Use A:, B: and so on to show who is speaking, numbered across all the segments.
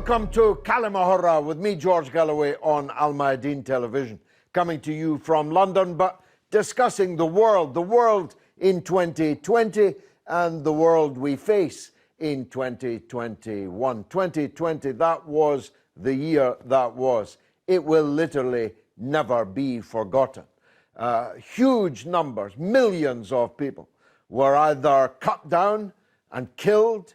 A: Welcome to Kalima Horra with me, George Galloway, on Al Mayadeen Television, coming to you from London, but discussing the world in 2020 and the world we face in 2021. 2020, that was the year that was. It will literally never be forgotten. Huge numbers, millions of people were either cut down and killed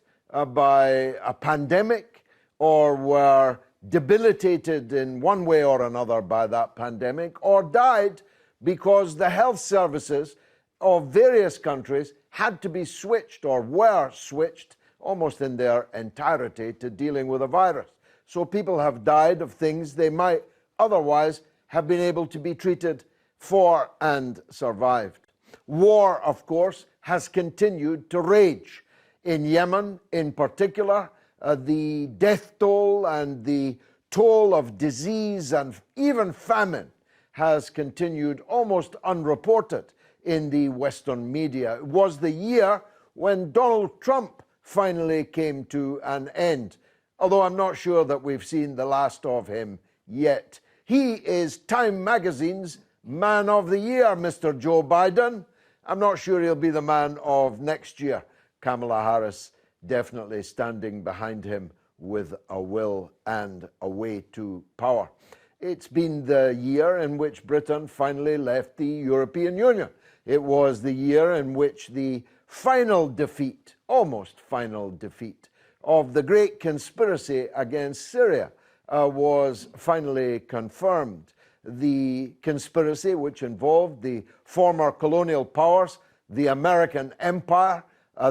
A: by a pandemic, or were debilitated in one way or another by that pandemic, or died because the health services of various countries had to be switched, or were switched almost in their entirety, to dealing with a virus. So people have died of things they might otherwise have been able to be treated for and survived. War, of course, has continued to rage. In Yemen, in particular, the death toll and the toll of disease and even famine has continued almost unreported in the Western media. It was the year when Donald Trump finally came to an end, although I'm not sure that we've seen the last of him yet. He is Time Magazine's Man of the Year, Mr. Joe Biden. I'm not sure he'll be the man of next year. Kamala Harris definitely standing behind him with a will and a way to power. It's been the year in which Britain finally left the European Union. It was the year in which the final defeat, almost final defeat, of the great conspiracy against Syria was finally confirmed. The conspiracy, which involved the former colonial powers, the American empire,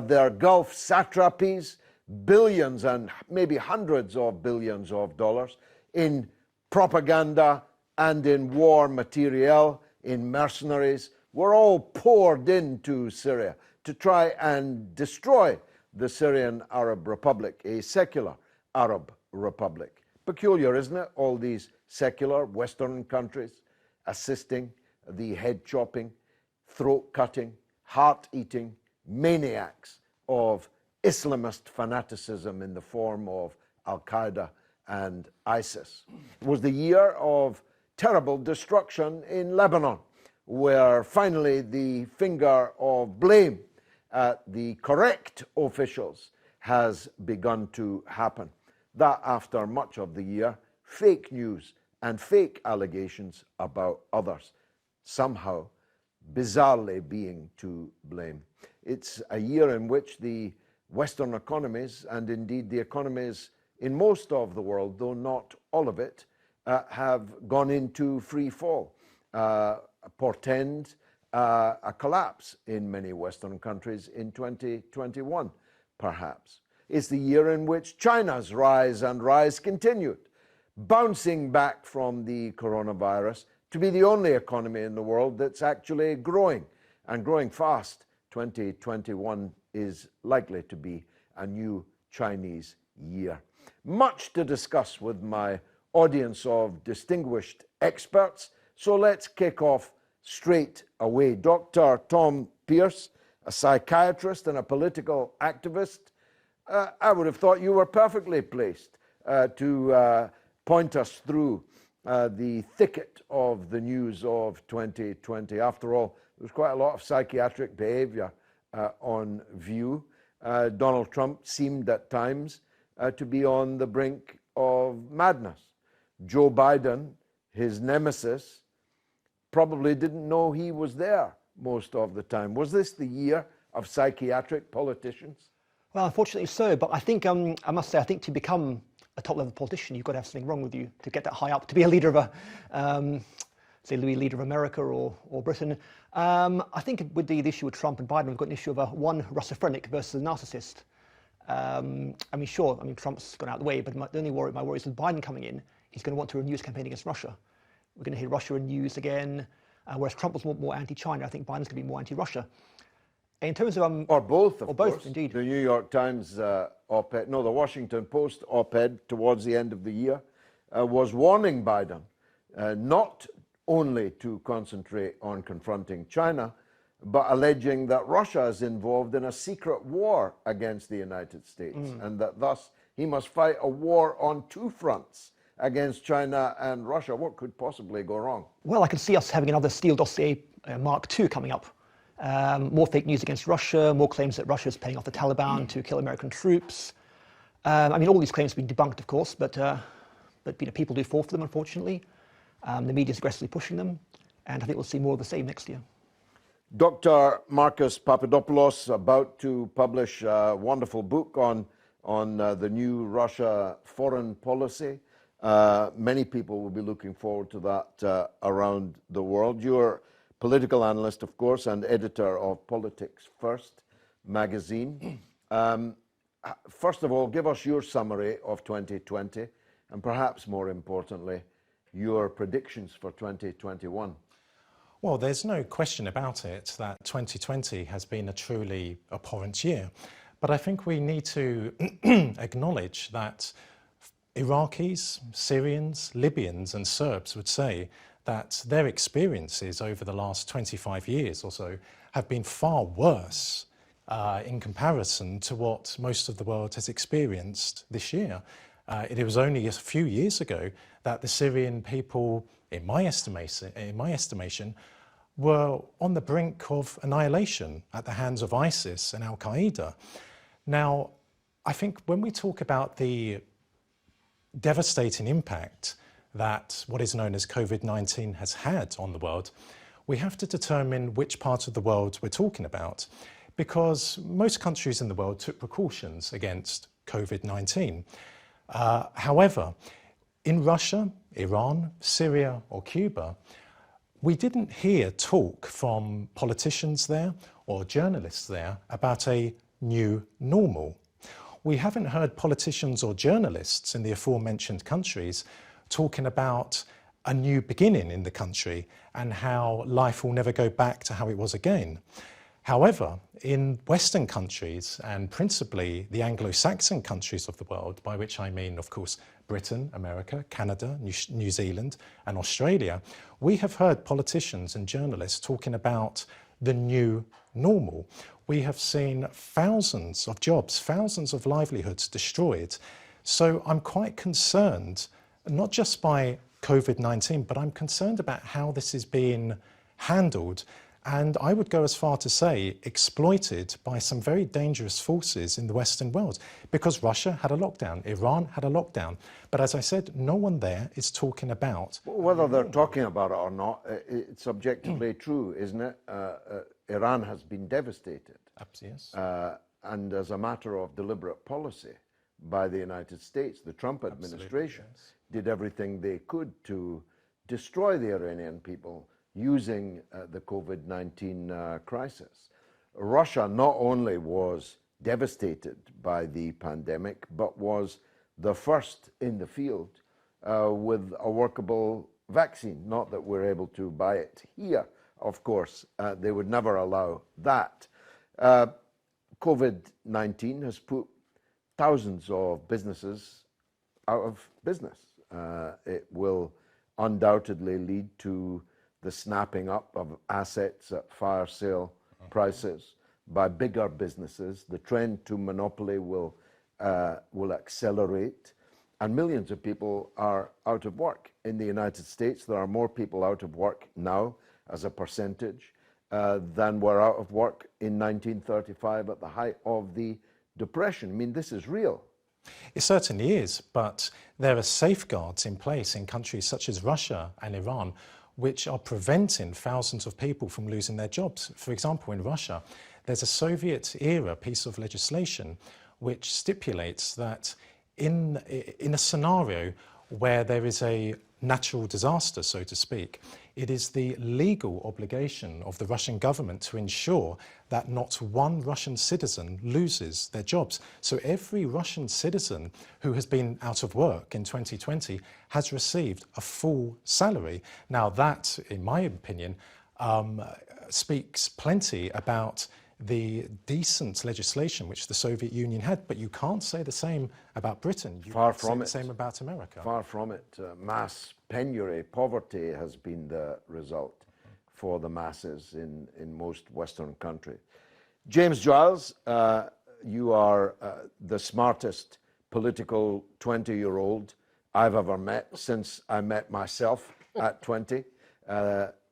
A: their Gulf satrapies, billions and maybe hundreds of billions of dollars in propaganda and in war materiel, in mercenaries, were all poured into Syria to try and destroy the Syrian Arab Republic, a secular Arab republic. Peculiar, isn't it? All these secular Western countries assisting the head-chopping, throat-cutting, heart-eating maniacs of Islamist fanaticism in the form of Al-Qaeda and ISIS. It was the year of terrible destruction in Lebanon, where finally the finger of blame at the correct officials has begun to happen. That after much of the year, fake news and fake allegations about others somehow bizarrely being to blame. It's a year in which the Western economies, and indeed the economies in most of the world, though not all of it, have gone into free fall, portend a collapse in many Western countries in 2021, perhaps. It's the year in which China's rise continued, bouncing back from the coronavirus to be the only economy in the world that's actually growing, and growing fast. 2021 is likely to be a new Chinese year. Much to discuss with my audience of distinguished experts, so let's kick off straight away. Dr. Tom Pierce, a psychiatrist and a political activist, I would have thought you were perfectly placed to point us through the thicket of the news of 2020. After all, there was quite a lot of psychiatric behavior on view. Donald Trump seemed at times to be on the brink of madness. Joe Biden, his nemesis, probably didn't know he was there most of the time. Was this the year of psychiatric politicians?
B: Well, unfortunately so, but I think, I must say, I think to become a top-level politician, you've got to have something wrong with you to get that high up, to be a leader of a, say, Louis, leader of America or Britain. I think with the issue with Trump and Biden, we've got an issue of one Russophrenic versus a narcissist. I mean, sure, Trump's gone out of the way, but the only my worry is with Biden coming in, he's going to want to renew his campaign against Russia. We're going to hear Russia in news again, whereas Trump was more anti-China. I think Biden's going to be more anti-Russia. In terms of
A: or both, of course.
B: Indeed.
A: The New York Times op-ed, no, the Washington Post op-ed towards the end of the year was warning Biden not only to concentrate on confronting China, but alleging that Russia is involved in a secret war against the United States, and that thus he must fight a war on two fronts against China and Russia. What could possibly go wrong?
B: Well, I can see us having another Steele dossier Mark II coming up. More fake news against Russia, more claims that Russia is paying off the Taliban to kill American troops. I mean, all these claims have been debunked, of course, but people do fall for them, unfortunately. The media is aggressively pushing them, and I think we'll see more of the same next year.
A: Dr. Marcus Papadopoulos, about to publish a wonderful book on the new Russia foreign policy. Many people will be looking forward to that around the world. You're political analyst, of course, and editor of Politics First magazine. First of all, give us your summary of 2020, and perhaps more importantly, your predictions for 2021.
C: Well, there's no question about it that 2020 has been a truly abhorrent year. But I think we need to acknowledge that Iraqis, Syrians, Libyans and Serbs would say that their experiences over the last 25 years or so have been far worse in comparison to what most of the world has experienced this year. It was only a few years ago that the Syrian people, in my estimation, were on the brink of annihilation at the hands of ISIS and Al-Qaeda. Now, I think when we talk about the devastating impact that what is known as COVID-19 has had on the world, we have to determine which part of the world we're talking about, because most countries in the world took precautions against COVID-19. However, in Russia, Iran, Syria or Cuba, we didn't hear talk from politicians there or journalists there about a new normal. We haven't heard politicians or journalists in the aforementioned countries talking about a new beginning in the country and how life will never go back to how it was again. However, in Western countries, and principally the Anglo-Saxon countries of the world, by which I mean, of course, Britain, America, Canada, New Zealand and Australia, we have heard politicians and journalists talking about the new normal. We have seen thousands of jobs, thousands of livelihoods destroyed. So I'm quite concerned, not just by COVID-19, but I'm concerned about how this is being handled. And I would go as far to say exploited by some very dangerous forces in the Western world, because Russia had a lockdown, Iran had a lockdown. But as I said, no one there is talking about...
A: Whether they're talking about it or not, it's objectively true, isn't it? Iran has been devastated.
C: Yes.
A: And as a matter of deliberate policy by the United States, the Trump administration did everything they could to destroy the Iranian people using the COVID-19 crisis. Russia not only was devastated by the pandemic, but was the first in the field with a workable vaccine. Not that we're able to buy it here, of course. They would never allow that. COVID-19 has put thousands of businesses out of business. It will undoubtedly lead to the snapping up of assets at fire sale prices by bigger businesses. The trend to monopoly will accelerate, and millions of people are out of work. In the United States, there are more people out of work now as a percentage than were out of work in 1935 at the height of the Depression. I mean, this is real.
C: It certainly is, but there are safeguards in place in countries such as Russia and Iran which are preventing thousands of people from losing their jobs. For example, in Russia, there's a Soviet-era piece of legislation which stipulates that in a scenario where there is a natural disaster, so to speak, it is the legal obligation of the Russian government to ensure that not one Russian citizen loses their jobs. So every Russian citizen who has been out of work in 2020 has received a full salary. Now that, in my opinion, speaks plenty about the decent legislation which the Soviet Union had, but you can't say the same about Britain. You
A: Far
C: can't say
A: from
C: the
A: it.
C: same about America.
A: Far from it. Mass penury, poverty has been the result for the masses in most Western countries. James Giles, you are the smartest political 20-year-old I've ever met since I met myself at 20.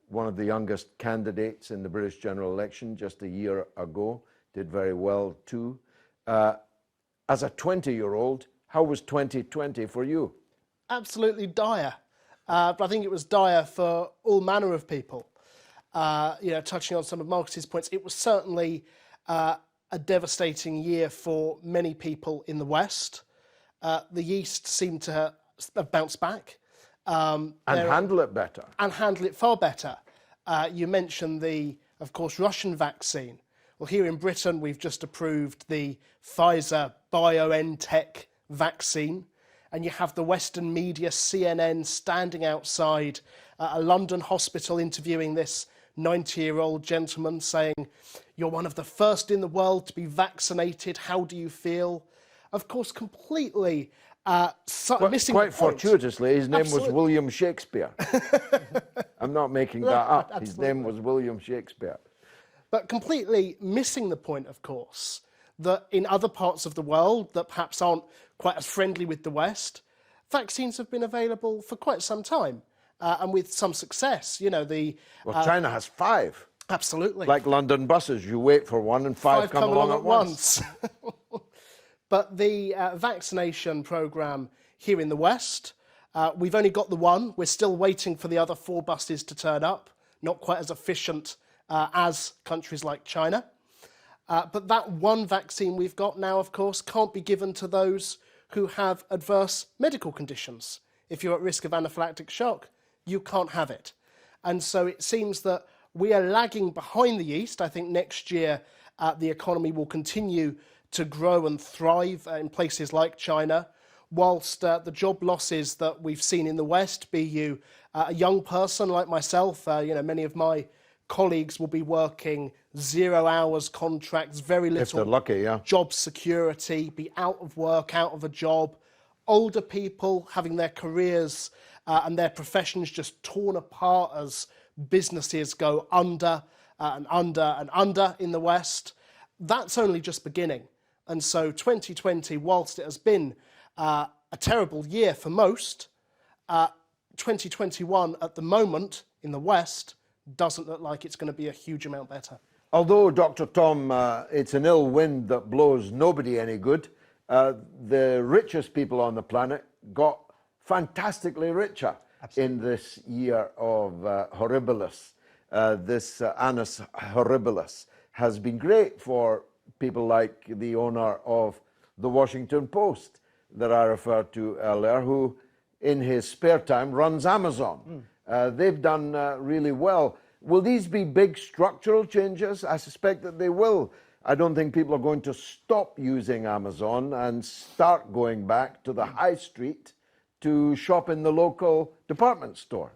A: One of the youngest candidates in the British general election just a year ago, did very well too. As a 20-year-old, how was 2020 for you?
D: Absolutely dire. But I think it was dire for all manner of people. Touching on some of Marcus's points, it was certainly a devastating year for many people in the West. The East seemed to have bounced back.
A: And handle it better.
D: And handle it far better. You mentioned of course, Russian vaccine. Well, here in Britain, we've just approved the Pfizer BioNTech vaccine. And you have the Western media, CNN, standing outside a London hospital interviewing this 90-year-old gentleman saying, "You're one of the first in the world to be vaccinated. How do you feel?" Of course, completely missing
A: quite
D: the point.
A: Fortuitously, his name
D: Absolutely.
A: was William Shakespeare. I'm not making that up. His name was William Shakespeare.
D: But completely missing the point, of course, that in other parts of the world that perhaps aren't quite as friendly with the West, vaccines have been available for quite some time and with some success.
A: China has 5.
D: Absolutely.
A: Like London buses, you wait for one and 5 come along at once.
D: But the vaccination programme here in the West, we've only got the one. We're still waiting for the other 4 buses to turn up. Not quite as efficient as countries like China. But that one vaccine we've got now, of course, can't be given to those who have adverse medical conditions. If you're at risk of anaphylactic shock, you can't have it. And so it seems that we are lagging behind the East. I think next year the economy will continue to grow and thrive in places like China, whilst the job losses that we've seen in the West, be you a young person like myself, many of my colleagues will be working 0 hours contracts, very little
A: if they're lucky, yeah.
D: job security, be out of work, out of a job. Older people having their careers and their professions just torn apart as businesses go under and under and under in the West. That's only just beginning. And so 2020, whilst it has been a terrible year for most, 2021 at the moment in the West doesn't look like it's going to be a huge amount better.
A: Although, Dr. Tom, it's an ill wind that blows nobody any good, the richest people on the planet got fantastically richer. Absolutely. In this year of horribilis. This annus horribilis has been great for people like the owner of the Washington Post that I referred to earlier, who in his spare time runs Amazon. They've done really well. Will these be big structural changes? I suspect that they will. I don't think people are going to stop using Amazon and start going back to the high street to shop in the local department store.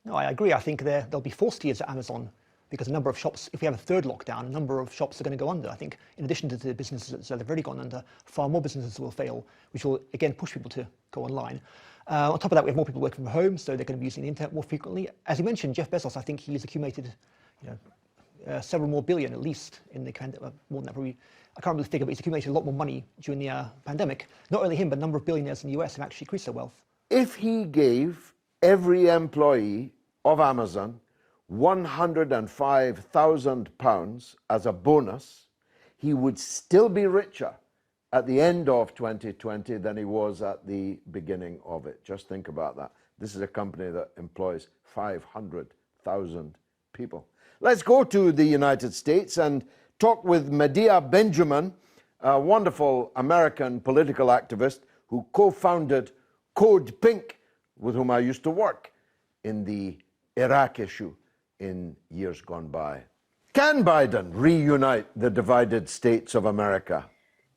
B: No, I agree. I think they'll be forced to use Amazon because a number of shops, if we have a third lockdown, a number of shops are going to go under. I think in addition to the businesses that have already gone under, far more businesses will fail, which will again push people to go online. On top of that, we have more people working from home, so they're going to be using the internet more frequently. As you mentioned, Jeff Bezos, I think he's accumulated several more billion at least in the more than that probably. I can't remember the figure, but he's accumulated a lot more money during the pandemic. Not only him, but a number of billionaires in the US have actually increased their wealth.
A: If he gave every employee of Amazon £105,000 as a bonus, he would still be richer at the end of 2020 than he was at the beginning of it. Just think about that. This is a company that employs 500,000 people. Let's go to the United States and talk with Medea Benjamin, a wonderful American political activist who co-founded Code Pink, with whom I used to work in the Iraq issue in years gone by. Can Biden reunite the divided states of America?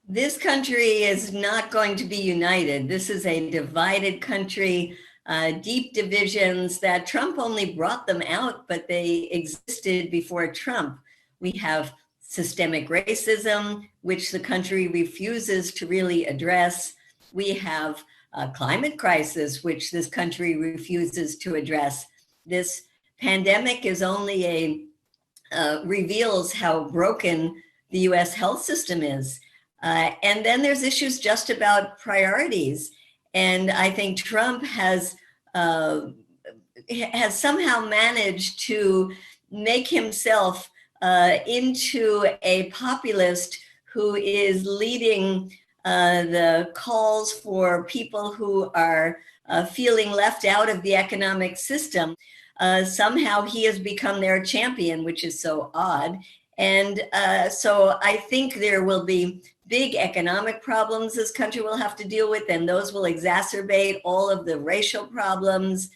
E: This country is not going to be united. This is a divided country, deep divisions that Trump only brought them out, but they existed before Trump. We have systemic racism, which the country refuses to really address. We have a climate crisis, which this country refuses to address. This pandemic is only reveals how broken the US health system is. And then there's issues just about priorities. And I think Trump has somehow managed to make himself into a populist who is leading the calls for people who are feeling left out of the economic system. Somehow he has become their champion, which is so odd. And so I think there will be big economic problems this country will have to deal with, and those will exacerbate all of the racial problems,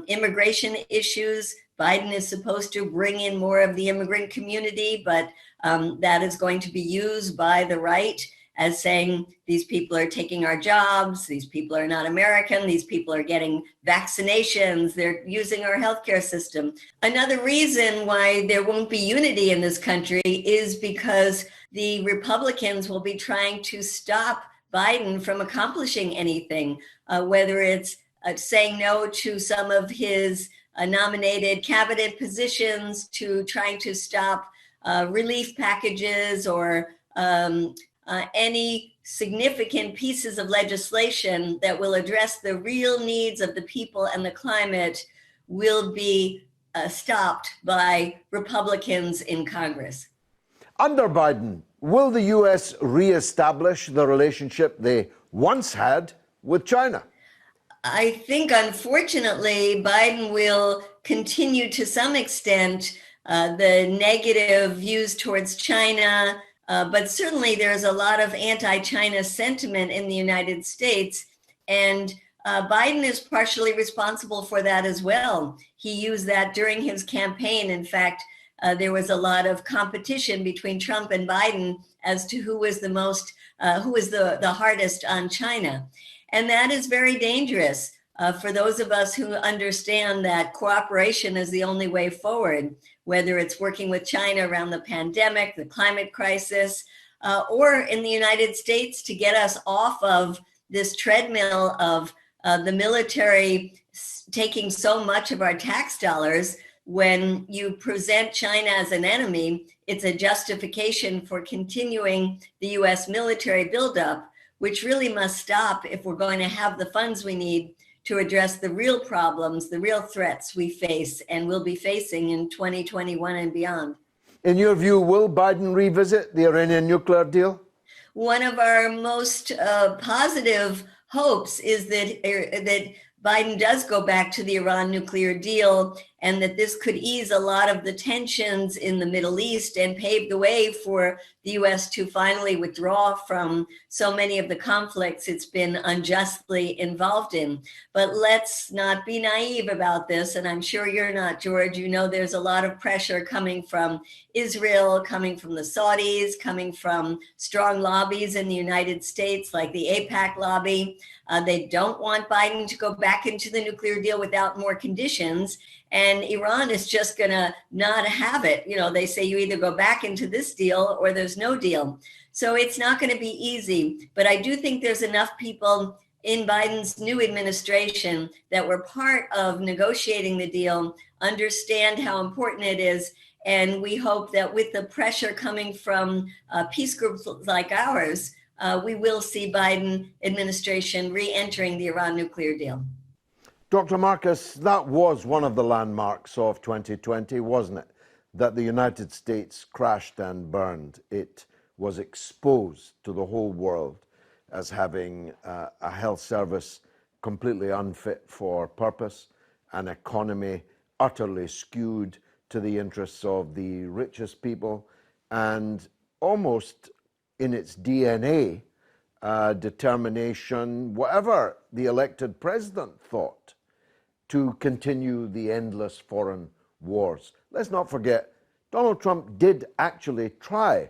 E: immigration issues. Biden is supposed to bring in more of the immigrant community, but that is going to be used by the right as saying these people are taking our jobs, these people are not American, these people are getting vaccinations, they're using our healthcare system. Another reason why there won't be unity in this country is because the Republicans will be trying to stop Biden from accomplishing anything, whether it's saying no to some of his nominated cabinet positions, to trying to stop relief packages or any significant pieces of legislation that will address the real needs of the people and the climate will be stopped by Republicans in Congress.
A: Under Biden, will the US reestablish the relationship they once had with China?
E: I think, unfortunately, Biden will continue to some extent the negative views towards China, but certainly there's a lot of anti-China sentiment in the United States, and Biden is partially responsible for that as well. He used that during his campaign. In fact, there was a lot of competition between Trump and Biden as to who was the hardest on China. And that is very dangerous for those of us who understand that cooperation is the only way forward, whether it's working with China around the pandemic, the climate crisis, or in the United States to get us off of this treadmill of the military taking so much of our tax dollars. When you present China as an enemy, it's a justification for continuing the US military buildup, which really must stop if we're going to have the funds we need to address the real problems, the real threats we face and will be facing in 2021 and beyond.
A: In your view, will Biden revisit the Iranian nuclear deal?
E: One of our most positive hopes is that Biden does go back to the Iran nuclear deal, and that this could ease a lot of the tensions in the Middle East and pave the way for the US to finally withdraw from so many of the conflicts it's been unjustly involved in. But let's not be naive about this, and I'm sure you're not, George. You know there's a lot of pressure coming from Israel, coming from the Saudis, coming from strong lobbies in the United States, like the AIPAC lobby. They don't want Biden to go back into the nuclear deal without more conditions. And Iran is just going to not have it. You know, they say you either go back into this deal or there's no deal. So it's not going to be easy. But I do think there's enough people in Biden's new administration that were part of negotiating the deal, understand how important it is. And we hope that with the pressure coming from peace groups like ours, we will see Biden administration re-entering the Iran nuclear deal.
A: Dr. Marcus, that was one of the landmarks of 2020, wasn't it? That the United States crashed and burned. It was exposed to the whole world as having a health service completely unfit for purpose, an economy utterly skewed to the interests of the richest people, and almost in its DNA, determination, whatever the elected president thought, to continue the endless foreign wars. Let's not forget, Donald Trump did actually try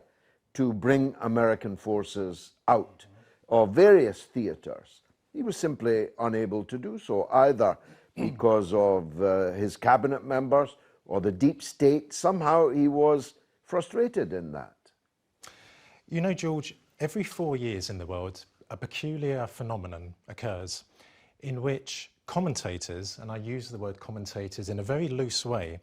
A: to bring American forces out of various theaters. He was simply unable to do so, either because of his cabinet members or the deep state. Somehow he was frustrated in that.
C: You know, George, every 4 years in the world, a peculiar phenomenon occurs in which commentators, and I use the word commentators in a very loose way,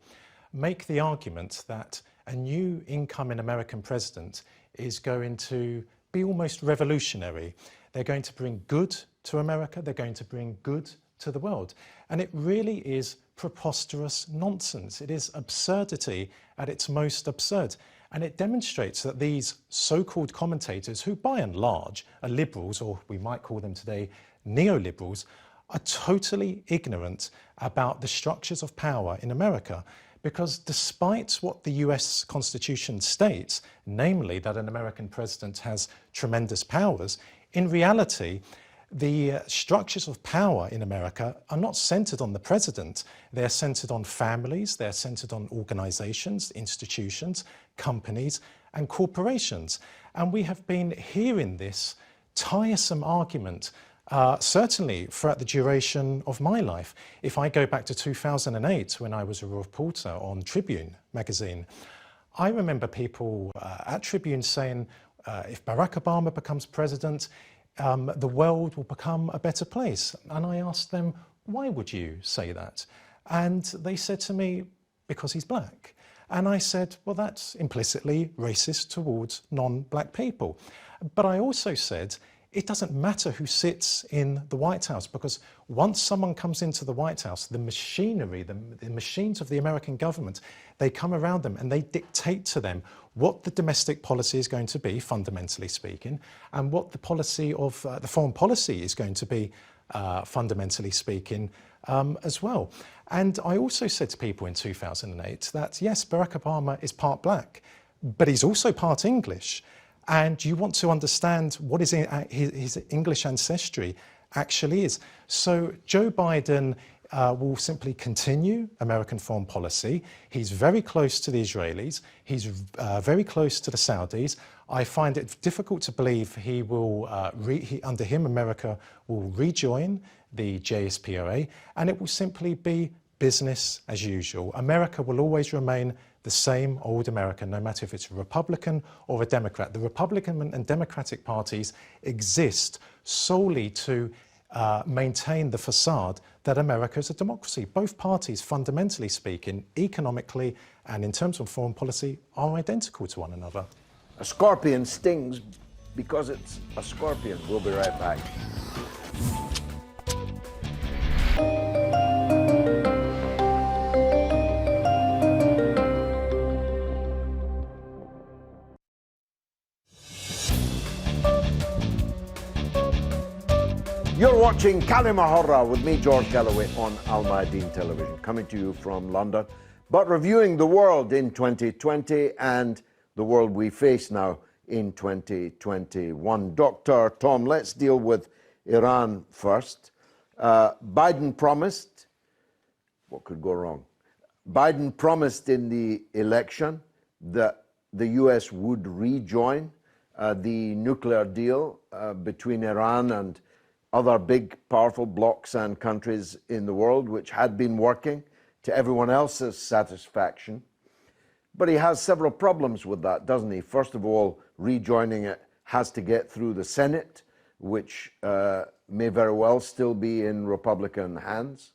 C: make the argument that a new incoming American president is going to be almost revolutionary. They're going to bring good to America, they're going to bring good to the world. And it really is preposterous nonsense. It is absurdity at its most absurd. And it demonstrates that these so-called commentators, who by and large are liberals, or we might call them today neoliberals, are totally ignorant about the structures of power in America. Because despite what the US Constitution states, namely that an American president has tremendous powers, in reality, the structures of power in America are not centered on the president. They're centered on families, they're centered on organizations, institutions, companies, and corporations. And we have been hearing this tiresome argument certainly throughout the duration of my life. If I go back to 2008, when I was a reporter on Tribune magazine, I remember people at Tribune saying, if Barack Obama becomes president, the world will become a better place. And I asked them, why would you say that? And they said to me, because he's black. And I said, well, that's implicitly racist towards non-black people. But I also said, it doesn't matter who sits in the White House, because once someone comes into the White House, the machinery, the machines of the American government, they come around them and they dictate to them what the domestic policy is going to be, fundamentally speaking, and what the policy of the foreign policy is going to be, fundamentally speaking, as well. And I also said to people in 2008 that, yes, Barack Obama is part black, but he's also part English. And you want to understand what his English ancestry actually is. So Joe Biden will simply continue American foreign policy. He's very close to the Israelis. He's very close to the Saudis. I find it difficult to believe he will, under him, America will rejoin the JSPOA, and it will simply be business as usual. America will always remain the same old America, no matter if it's a Republican or a Democrat. The Republican and Democratic parties exist solely to maintain the facade that America is a democracy. Both parties, fundamentally speaking, economically and in terms of foreign policy, are identical to one another.
A: A scorpion stings because it's a scorpion. We'll be right back. You're watching Kalima Horra with me, George Galloway, on Al Mayadeen Television, coming to you from London, but reviewing the world in 2020 and the world we face now in 2021. Dr. Tom, let's deal with Iran first. Biden promised, what could go wrong? Biden promised in the election that the US would rejoin the nuclear deal between Iran and other big, powerful blocs and countries in the world, which had been working to everyone else's satisfaction. But he has several problems with that, doesn't he? First of all, rejoining it has to get through the Senate, which may very well still be in Republican hands.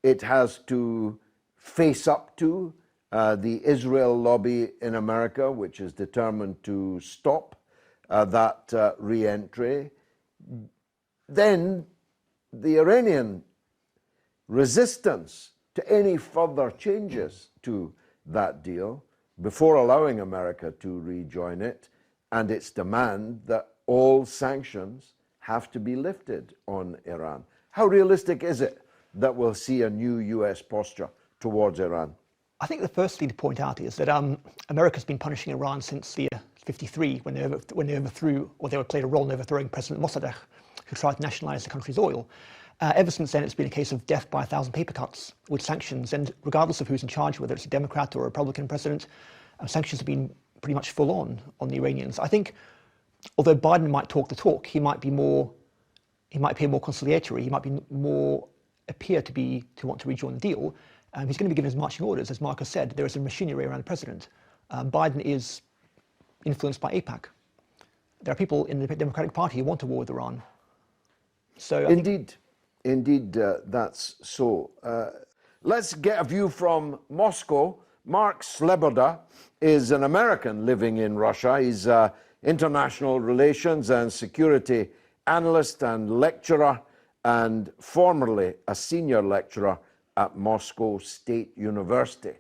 A: It has to face up to the Israel lobby in America, which is determined to stop that re-entry. Then the Iranian resistance to any further changes to that deal before allowing America to rejoin it, and its demand that all sanctions have to be lifted on Iran. How realistic is it that we'll see a new US posture towards Iran?
B: I think the first thing to point out is that America's been punishing Iran since the 1953 when they overthrew, or they played a role in overthrowing President Mossadegh, who tried to nationalize the country's oil. Ever since then, it's been a case of death by 1,000 paper cuts with sanctions, and regardless of who's in charge, whether it's a Democrat or a Republican president, sanctions have been pretty much full on the Iranians. I think, although Biden might talk the talk, he might appear more conciliatory, he might be more appear to want to rejoin the deal. He's going to be given his marching orders. As Marcus said, there is a machinery around the president. Biden is influenced by AIPAC. There are people in the Democratic Party who want a war with Iran. So
A: Indeed, that's so. Let's get a view from Moscow. Mark Sleboda is an American living in Russia. He's international relations and security analyst and lecturer, and formerly a senior lecturer at Moscow State University.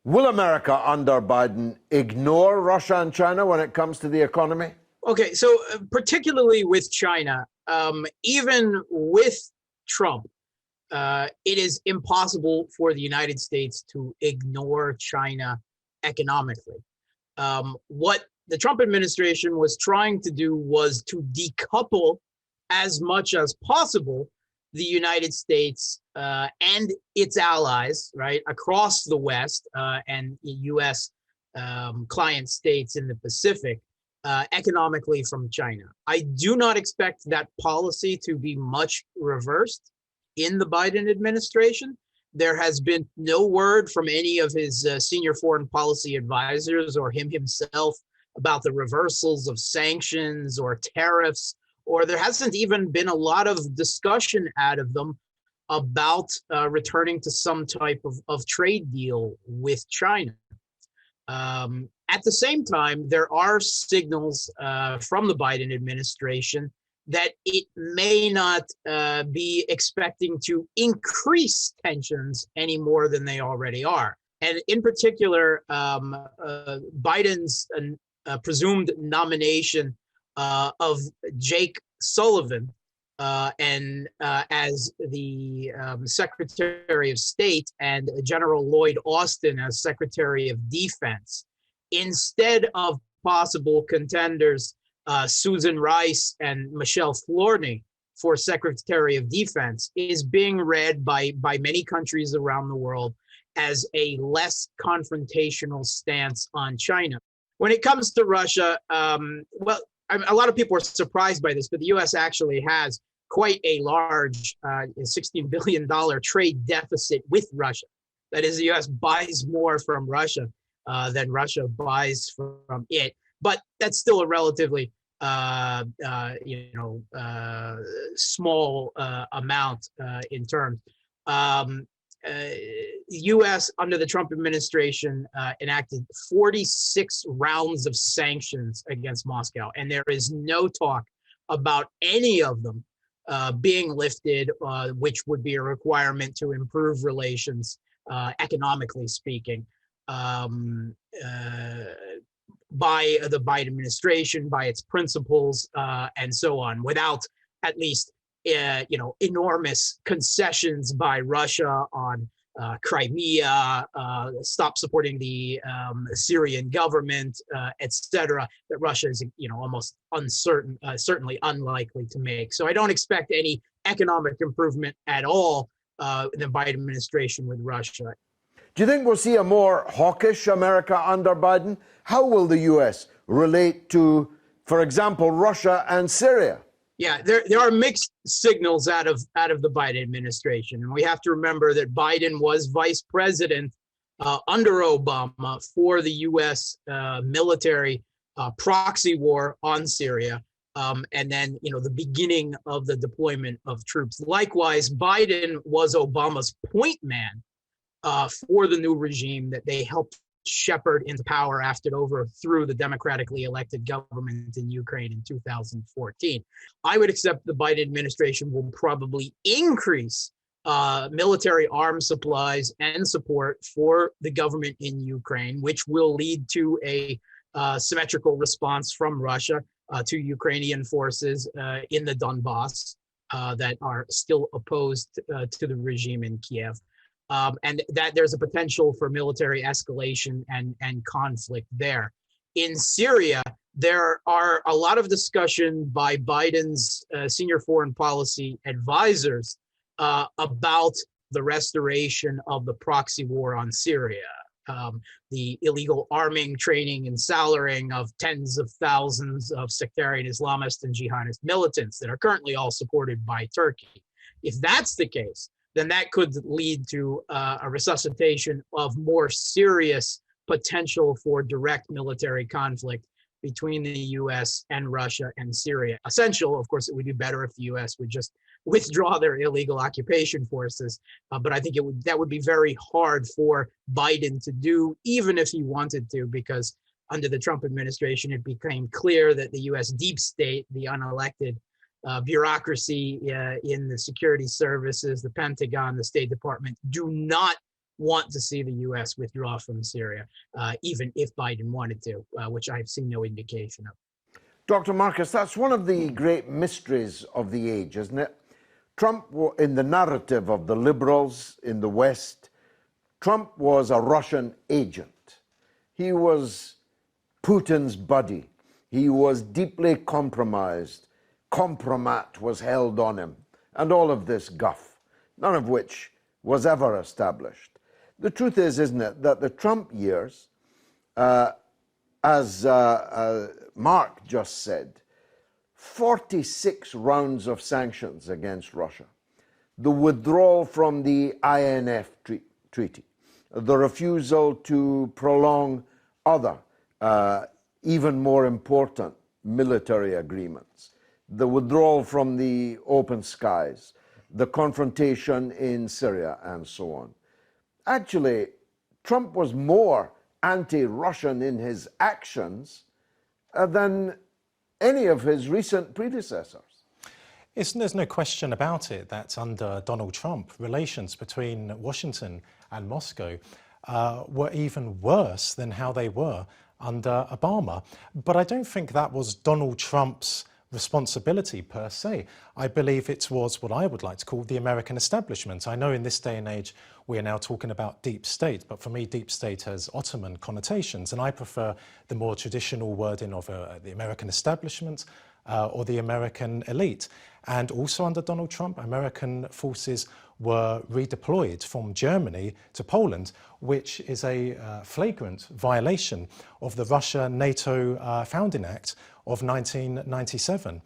A: Will America under Biden ignore Russia and China when it comes to the economy?
F: Okay, so particularly with China, even with Trump, it is impossible for the United States to ignore China economically. What the Trump administration was trying to do was to decouple as much as possible the United States and its allies, right, across the West and U.S. Client states in the Pacific economically from China. I do not expect that policy to be much reversed in the Biden administration. There has been no word from any of his senior foreign policy advisors or him himself about the reversals of sanctions or tariffs, or there hasn't even been a lot of discussion out of them about returning to some type of trade deal with China. At the same time, there are signals from the Biden administration that it may not be expecting to increase tensions any more than they already are. And in particular, Biden's presumed nomination of Jake Sullivan as the Secretary of State and General Lloyd Austin as Secretary of Defense, instead of possible contenders Susan Rice and Michelle Flournoy for Secretary of Defense, is being read by many countries around the world as a less confrontational stance on China. When it comes to Russia, a lot of people are surprised by this, but the U.S. actually has quite a large $16 billion trade deficit with Russia. That is, the U.S. buys more from Russia than Russia buys from it. But that's still a relatively small amount in terms. U.S. under the Trump administration enacted 46 rounds of sanctions against Moscow, and there is no talk about any of them being lifted, which would be a requirement to improve relations, economically speaking, by the Biden administration, by its principals, and so on, without at least enormous concessions by Russia on Crimea, stop supporting the Syrian government, etc. That Russia is, almost certainly unlikely to make. So I don't expect any economic improvement at all in the Biden administration with Russia.
A: Do you think we'll see a more hawkish America under Biden? How will the U.S. relate to, for example, Russia and Syria?
F: Yeah, there are mixed signals out of the Biden administration. And we have to remember that Biden was vice president under Obama for the U.S. Military proxy war on Syria. And then, the beginning of the deployment of troops. Likewise, Biden was Obama's point man for the new regime that they helped shepherd into power after it overthrew the democratically elected government in Ukraine in 2014. I would accept the Biden administration will probably increase military arms supplies and support for the government in Ukraine, which will lead to a symmetrical response from Russia to Ukrainian forces in the Donbass that are still opposed to the regime in Kiev. And that there's a potential for military escalation and conflict there. In Syria, there are a lot of discussion by Biden's senior foreign policy advisors about the restoration of the proxy war on Syria, the illegal arming, training, and salarying of tens of thousands of sectarian Islamist and jihadist militants that are currently all supported by Turkey. If that's the case, then that could lead to a resuscitation of more serious potential for direct military conflict between the U.S. and Russia and Syria. Essential, of course, it would be better if the U.S. would just withdraw their illegal occupation forces. But I think that would be very hard for Biden to do, even if he wanted to, because under the Trump administration, it became clear that the US deep state, the unelected bureaucracy in the security services, the Pentagon, the State Department, do not want to see the US withdraw from Syria, even if Biden wanted to, which I've seen no indication of.
A: Dr. Marcus, that's one of the great mysteries of the age, isn't it? Trump, in the narrative of the liberals in the West, Trump was a Russian agent. He was Putin's buddy. He was deeply compromised. Compromat was held on him, and all of this guff, none of which was ever established. The truth is, isn't it, that the Trump years, as Mark just said, 46 rounds of sanctions against Russia, the withdrawal from the INF treaty, the refusal to prolong other, even more important military agreements, the withdrawal from the open skies, the confrontation in Syria, and so on. Actually, Trump was more anti-Russian in his actions than any of his recent predecessors.
C: There's no question about it that under Donald Trump, relations between Washington and Moscow were even worse than how they were under Obama. But I don't think that was Donald Trump's responsibility per se. I believe it was what I would like to call the American establishment. I know in this day and age we are now talking about deep state, but for me deep state has Ottoman connotations, and I prefer the more traditional wording of the American establishment or the American elite. And also under Donald Trump, American forces were redeployed from Germany to Poland, which is a flagrant violation of the Russia-NATO Founding Act of 1997.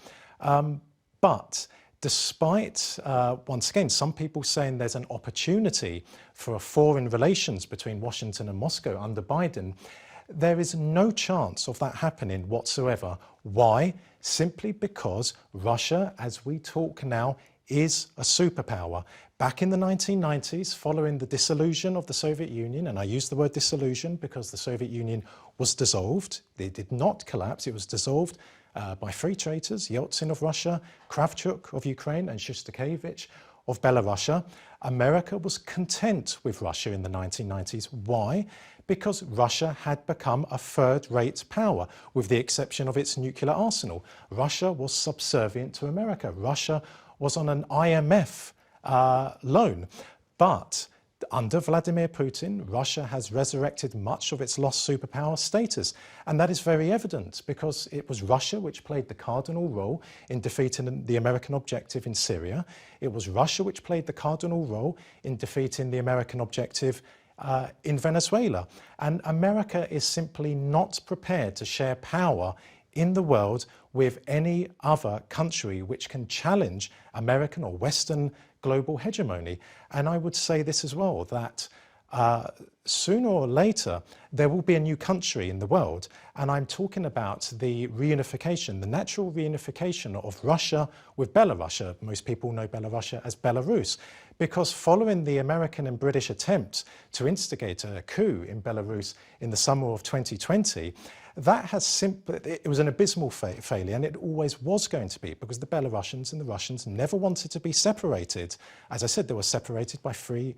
C: But despite, once again, some people saying there's an opportunity for a foreign relations between Washington and Moscow under Biden, there is no chance of that happening whatsoever. Why? Simply because Russia, as we talk now, is a superpower. Back in the 1990s, following the dissolution of the Soviet Union, and I use the word dissolution because the Soviet Union was dissolved, it did not collapse, it was dissolved by three traitors, Yeltsin of Russia, Kravchuk of Ukraine, and Shostakovich of Belarus. America was content with Russia in the 1990s. Why? Because Russia had become a third-rate power, with the exception of its nuclear arsenal. Russia was subservient to America. Russia was on an IMF loan. But under Vladimir Putin, Russia has resurrected much of its lost superpower status. And that is very evident because it was Russia which played the cardinal role in defeating the American objective in Syria. It was Russia which played the cardinal role in defeating the American objective in Venezuela. And America is simply not prepared to share power in the world with any other country which can challenge American or Western global hegemony. And I would say this as well, that sooner or later there will be a new country in the world, and I'm talking about the reunification, the natural reunification of Russia with Belarus. Most people know Belarus as Belarus, because following the American and British attempt to instigate a coup in Belarus in the summer of 2020, that has simply, it was an abysmal failure, and it always was going to be, because the Belarusians and the Russians never wanted to be separated. As I said, they were separated by three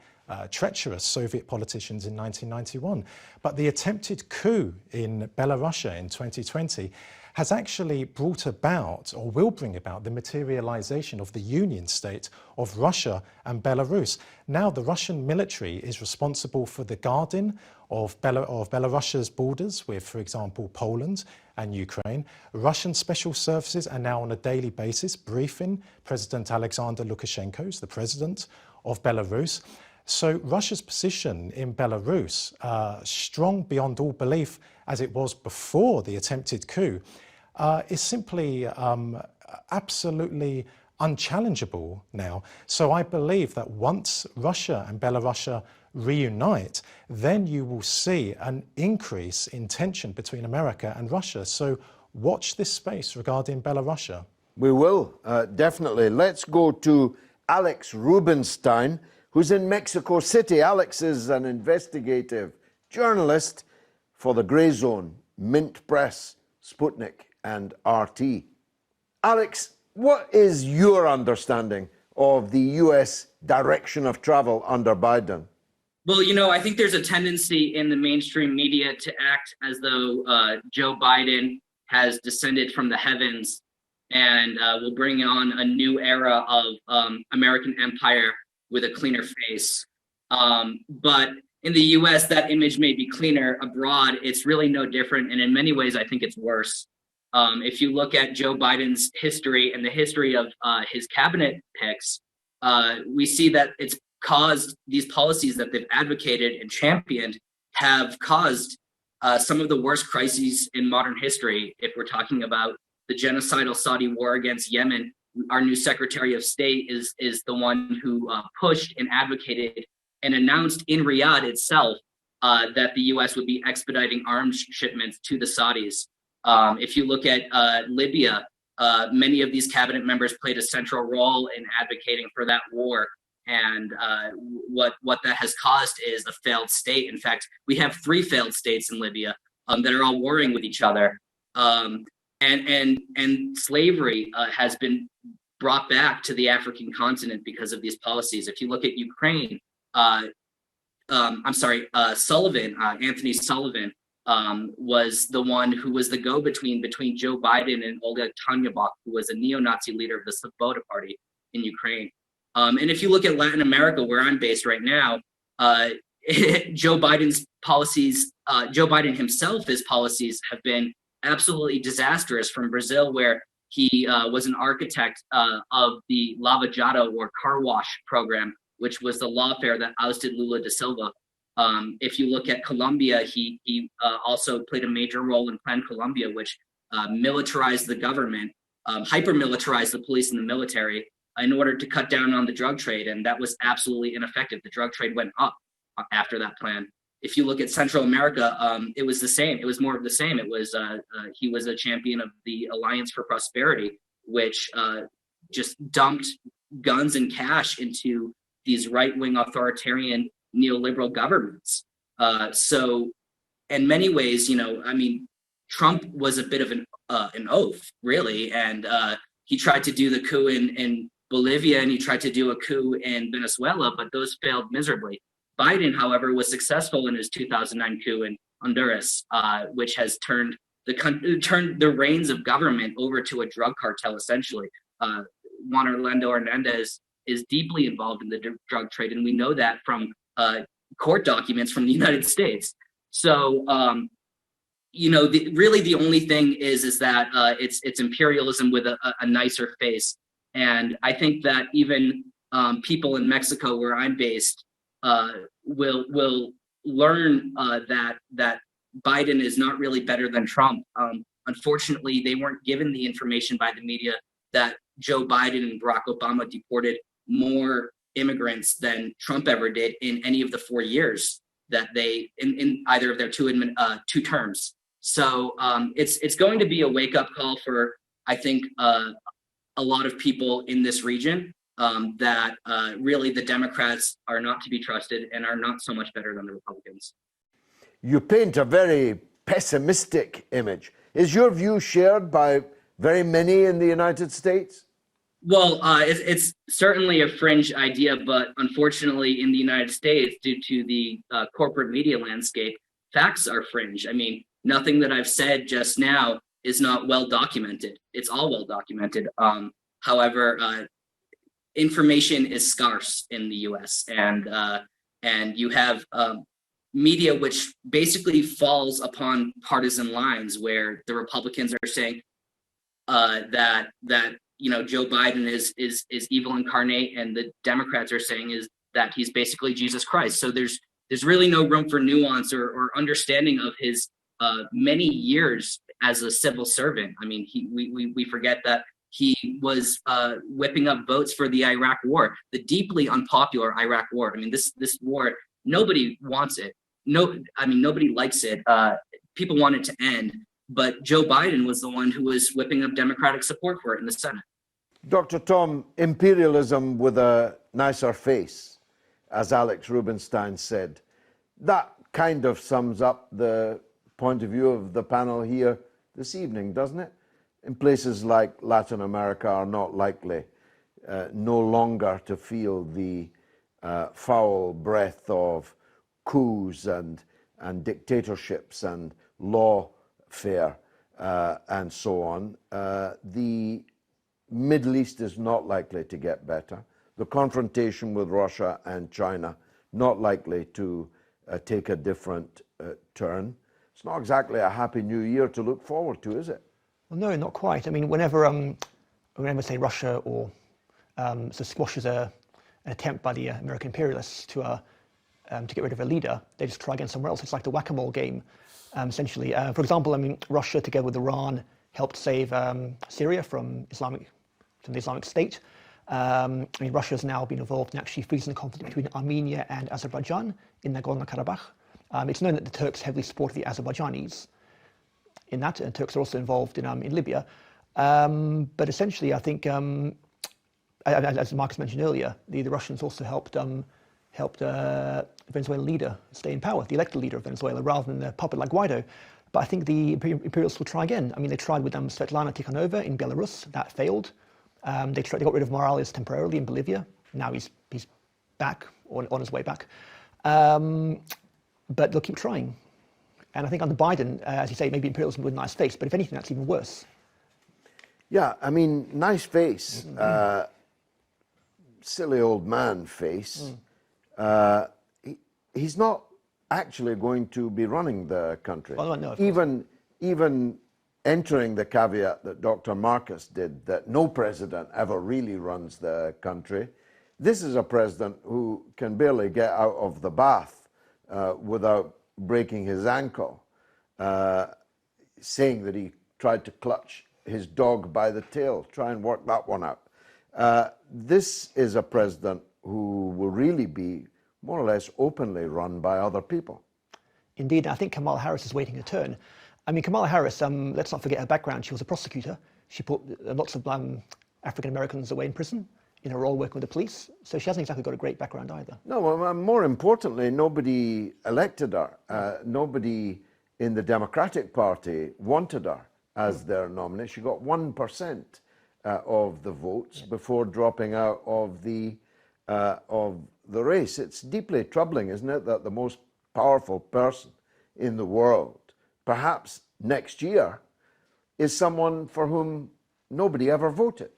C: treacherous Soviet politicians in 1991. But the attempted coup in Belarus in 2020 has actually brought about, or will bring about, the materialization of the union state of Russia and Belarus. Now the Russian military is responsible for the guarding of Belarus's borders with, for example, Poland and Ukraine. Russian special services are now on a daily basis briefing President Alexander Lukashenko, who's the president of Belarus. So Russia's position in Belarus, strong beyond all belief as it was before the attempted coup, is simply absolutely unchallengeable now. So I believe that once Russia and Belarus reunite, then you will see an increase in tension between America and Russia. So watch this space regarding Belarus.
A: We will, definitely. Let's go to Alex Rubinstein, who's in Mexico City. Alex is an investigative journalist for the Grey Zone Mint Press, Sputnik, and RT. Alex, what is your understanding of the US direction of travel under Biden?
G: Well, I think there's a tendency in the mainstream media to act as though Joe Biden has descended from the heavens and will bring on a new era of American empire with a cleaner face. But in the US, that image may be cleaner. Abroad, it's really no different. And in many ways, I think it's worse. If you look at Joe Biden's history and the history of his cabinet picks, we see that it's caused these policies that they've advocated and championed have caused some of the worst crises in modern history. If we're talking about the genocidal Saudi war against Yemen, our new Secretary of State is the one who pushed and advocated and announced in Riyadh itself that the US would be expediting arms shipments to the Saudis. If you look at Libya, many of these cabinet members played a central role in advocating for that war. And what that has caused is a failed state. In fact, we have 3 failed states in Libya that are all warring with each other. And slavery has been brought back to the African continent because of these policies. If you look at Ukraine, Sullivan, Anthony Sullivan, was the one who was the go-between between Joe Biden and Olga Tanyabok, who was a neo-Nazi leader of the Svoboda Party in Ukraine. And if you look at Latin America, where I'm based right now, Joe Biden's policies, Joe Biden himself, his policies have been absolutely disastrous. From Brazil, where he was an architect of the Lava Jato or car wash program, which was the lawfare that ousted Lula da Silva. If you look at Colombia, he also played a major role in Plan Colombia, which militarized the government, hyper-militarized the police and the military in order to cut down on the drug trade, and that was absolutely ineffective. The drug trade went up after that plan. If you look at Central America, it was the same. It was more of the same. It was he was a champion of the Alliance for Prosperity, which just dumped guns and cash into these right-wing authoritarian neoliberal governments. So in many ways, Trump was a bit of an oaf, really, and he tried to do the coup in Bolivia, and he tried to do a coup in Venezuela, but those failed miserably. Biden, however, was successful in his 2009 coup in Honduras, which has turned the reins of government over to a drug cartel, essentially. Juan Orlando Hernandez is deeply involved in the drug trade, and we know that from court documents from the United States. So, really the only thing is that it's imperialism with a nicer face. And I think that even people in Mexico, where I'm based, will learn that Biden is not really better than Trump. Unfortunately, they weren't given the information by the media that Joe Biden and Barack Obama deported more immigrants than Trump ever did in any of the 4 years that they in either of their two terms. So it's going to be a wake-up call for, I think, a lot of people in this region, that really the Democrats are not to be trusted and are not so much better than the Republicans.
A: You paint a very pessimistic image. Is your view shared by very many in the United States?
G: Well, it's certainly a fringe idea, but unfortunately in the United States, due to the corporate media landscape, facts are fringe. I mean, nothing that I've said just now is not well documented. It's all well documented. However, information is scarce in the US, and you have media which basically falls upon partisan lines, where the Republicans are saying that Joe Biden is evil incarnate, and the Democrats are saying is that he's basically Jesus Christ. So there's really no room for nuance or understanding of his many years as a civil servant. I mean, we forget that he was whipping up votes for the Iraq War, the deeply unpopular Iraq War. I mean, this war, nobody wants it. Nobody likes it. People want it to end. But Joe Biden was the one who was whipping up Democratic support for it in the Senate.
A: Dr. Tom, imperialism with a nicer face, as Alex Rubinstein said, that kind of sums up the point of view of the panel here this evening, doesn't it? In places like Latin America are not likely no longer to feel the foul breath of coups and dictatorships and lawfare and so on. The Middle East is not likely to get better. The confrontation with Russia and China not likely to take a different turn. It's not exactly a happy new year to look forward to, is it?
B: Well, no, not quite. I mean, whenever say Russia or squashes an attempt by the American imperialists to get rid of a leader, they just try again somewhere else. It's like the whack-a-mole game, essentially. For example, I mean, Russia, together with Iran, helped save Syria from the Islamic State. I mean, Russia has now been involved in actually freezing the conflict between Armenia and Azerbaijan in Nagorno-Karabakh. It's known that the Turks heavily supported the Azerbaijanis in that, and Turks are also involved in Libya. But essentially, I think, as Marcus mentioned earlier, the Russians also helped the Venezuelan leader stay in power, the elected leader of Venezuela, rather than a puppet like Guaido. But I think the imperialists will try again. I mean, they tried with Svetlana Tikhanova in Belarus. That failed. They got rid of Morales temporarily in Bolivia. Now he's back, or on his way back. But they'll keep trying. And I think under Biden, as you say, maybe imperialism with a nice face, but if anything, that's even worse.
A: Yeah, I mean, nice face, silly old man face. He's not actually going to be running the country.
B: Well, no,
A: even entering the caveat that Dr. Marcus did, that no president ever really runs the country. This is a president who can barely get out of the bath without breaking his ankle, saying that he tried to clutch his dog by the tail, try and work that one out. This is a president who will really be more or less openly run by other people.
B: Indeed, I think Kamala Harris is waiting her turn. I mean, Kamala Harris, let's not forget her background. She was a prosecutor. She put lots of African Americans away in prison in her role working with the police. So she hasn't exactly got a great background either.
A: No, well, more importantly, nobody elected her. Nobody in the Democratic Party wanted her as their nominee. She got 1% of the votes before dropping out of the race. It's deeply troubling, isn't it, that the most powerful person in the world, perhaps next year, is someone for whom nobody ever voted.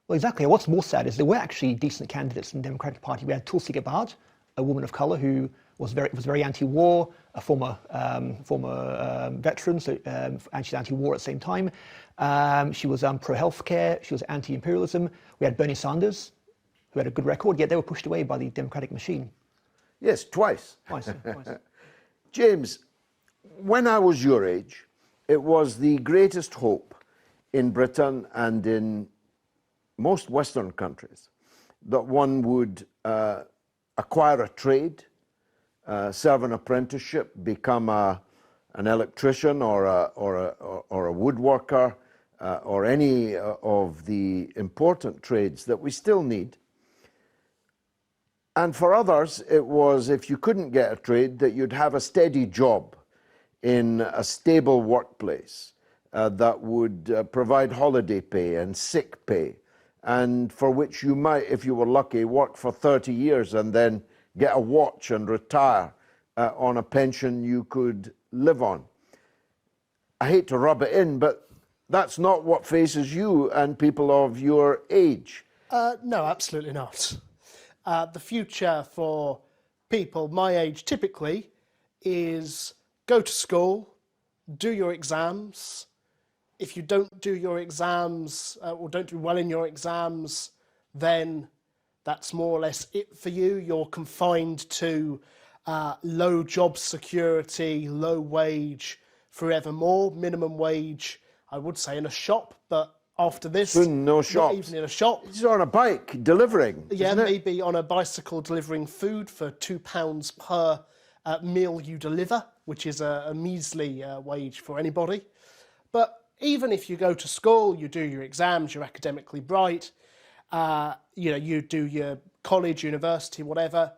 B: Well, exactly. What's more sad is there were actually decent candidates in the Democratic Party. We had Tulsi Gabbard, a woman of color who was very anti-war, a former veteran, so and she's anti-war at the same time. She was pro-healthcare. She was anti-imperialism. We had Bernie Sanders, who had a good record, yet they were pushed away by the Democratic machine.
A: Yes, twice.
B: Twice.
A: James, when I was your age, it was the greatest hope in Britain and in most Western countries that one would acquire a trade, serve an apprenticeship, become an electrician or a woodworker or any of the important trades that we still need. And for others, it was if you couldn't get a trade, that you'd have a steady job in a stable workplace that would provide holiday pay and sick pay, and for which you might, if you were lucky, work for 30 years and then get a watch and retire on a pension you could live on. I hate to rub it in, but that's not what faces you and people of your age.
D: No, absolutely not. The future for people my age typically is go to school, do your exams. If you don't do your exams or don't do well in your exams, then that's more or less it for you. You're confined to low job security, low wage forevermore, minimum wage, I would say, in a shop, but after this,
A: soon no shops.
D: Not even in a shop.
A: He's on a bike delivering.
D: Yeah, maybe on a bicycle delivering food for £2 per meal you deliver, which is a measly wage for anybody. But even if you go to school, you do your exams, you're academically bright, you do your college, university, whatever,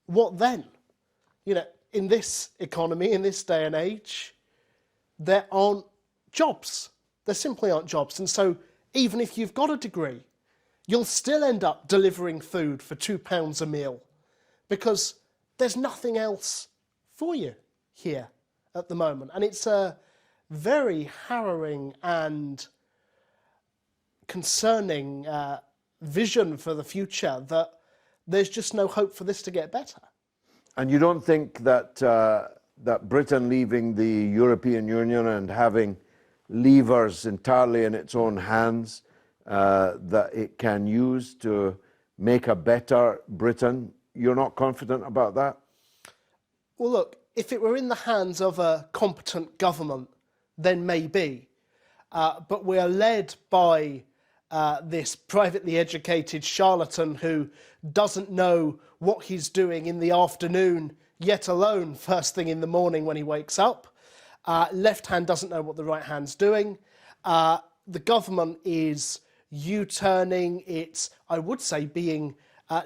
D: what then? In this economy, in this day and age, there aren't jobs. There simply aren't jobs. And so even if you've got a degree, you'll still end up delivering food for £2 a meal because there's nothing else for you here at the moment. And it's a very harrowing and concerning vision for the future that there's just no hope for this to get better.
A: And you don't think that that Britain leaving the European Union and having levers entirely in its own hands that it can use to make a better Britain, you're not confident about that?
D: Well, look, if it were in the hands of a competent government, then maybe. But we are led by this privately educated charlatan who doesn't know what he's doing in the afternoon, yet alone first thing in the morning when he wakes up. Left hand doesn't know what the right hand's doing. The government is U-turning. It's, I would say, being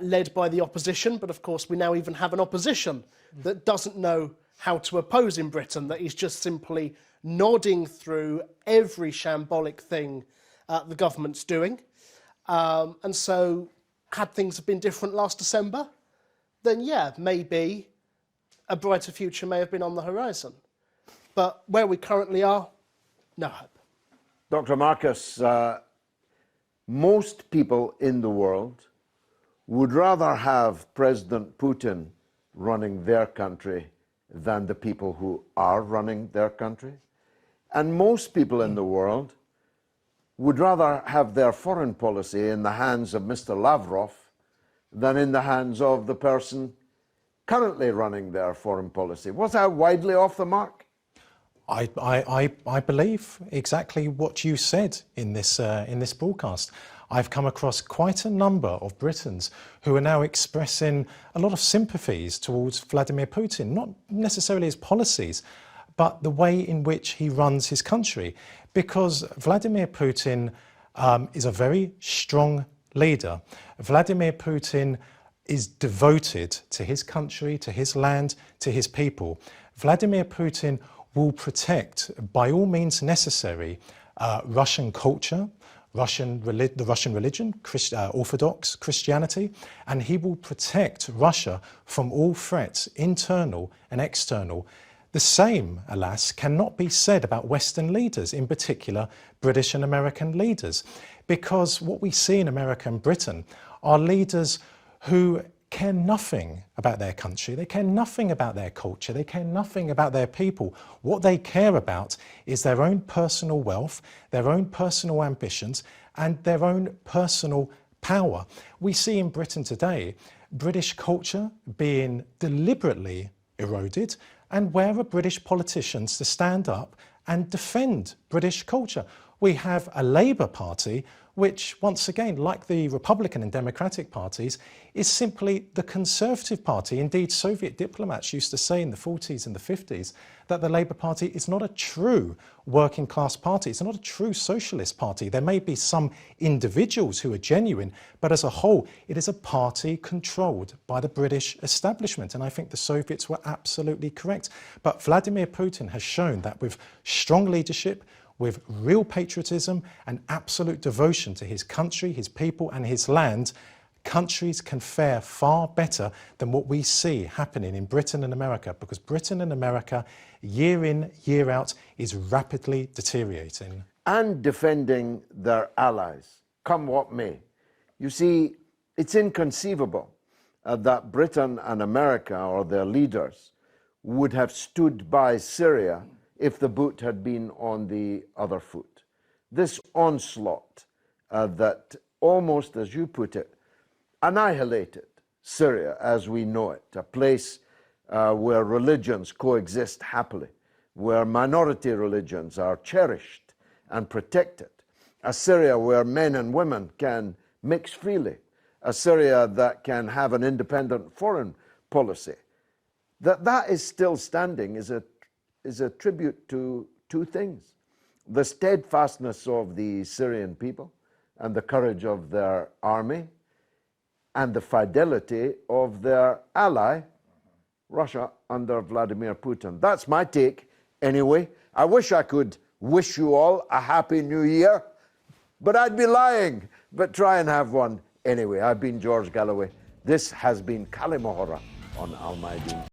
D: led by the opposition, but of course we now even have an opposition that doesn't know how to oppose in Britain, that is just simply nodding through every shambolic thing the government's doing. And so had things been different last December, then yeah, maybe a brighter future may have been on the horizon. But where we currently are, no hope.
A: Dr. Marcus, most people in the world would rather have President Putin running their country than the people who are running their country. And most people in the world would rather have their foreign policy in the hands of Mr. Lavrov than in the hands of the person currently running their foreign policy. Was that widely off the mark?
C: I believe exactly what you said in this broadcast. I've come across quite a number of Britons who are now expressing a lot of sympathies towards Vladimir Putin, not necessarily his policies, but the way in which he runs his country. Because Vladimir Putin is a very strong leader. Vladimir Putin is devoted to his country, to his land, to his people. Vladimir Putin will protect, by all means necessary, Russian culture, the Russian religion, Orthodox Christianity, and he will protect Russia from all threats, internal and external. The same, alas, cannot be said about Western leaders, in particular British and American leaders, because what we see in America and Britain are leaders who care nothing about their country, they care nothing about their culture, they care nothing about their people. What they care about is their own personal wealth, their own personal ambitions, and their own personal power. We see in Britain today British culture being deliberately eroded, and where are British politicians to stand up and defend British culture? We have a Labour Party which, once again, like the Republican and Democratic parties, is simply the Conservative Party. Indeed, Soviet diplomats used to say in the 40s and the 50s that the Labour Party is not a true working class party. It's not a true socialist party. There may be some individuals who are genuine, but as a whole, it is a party controlled by the British establishment. And I think the Soviets were absolutely correct. But Vladimir Putin has shown that with strong leadership, with real patriotism and absolute devotion to his country, his people and his land, countries can fare far better than what we see happening in Britain and America, because Britain and America, year in, year out, is rapidly deteriorating.
A: And defending their allies, come what may. You see, it's inconceivable that Britain and America, or their leaders, would have stood by Syria if the boot had been on the other foot. This onslaught that almost, as you put it, annihilated Syria as we know it, a place where religions coexist happily, where minority religions are cherished and protected, a Syria where men and women can mix freely, a Syria that can have an independent foreign policy. That is still standing is a tribute to two things: the steadfastness of the Syrian people and the courage of their army, and the fidelity of their ally, Russia, under Vladimir Putin. That's my take, anyway. I wish I could wish you all a happy new year, but I'd be lying. But try and have one anyway. I've been George Galloway. This has been Kalima Horra on Al Mayadeen.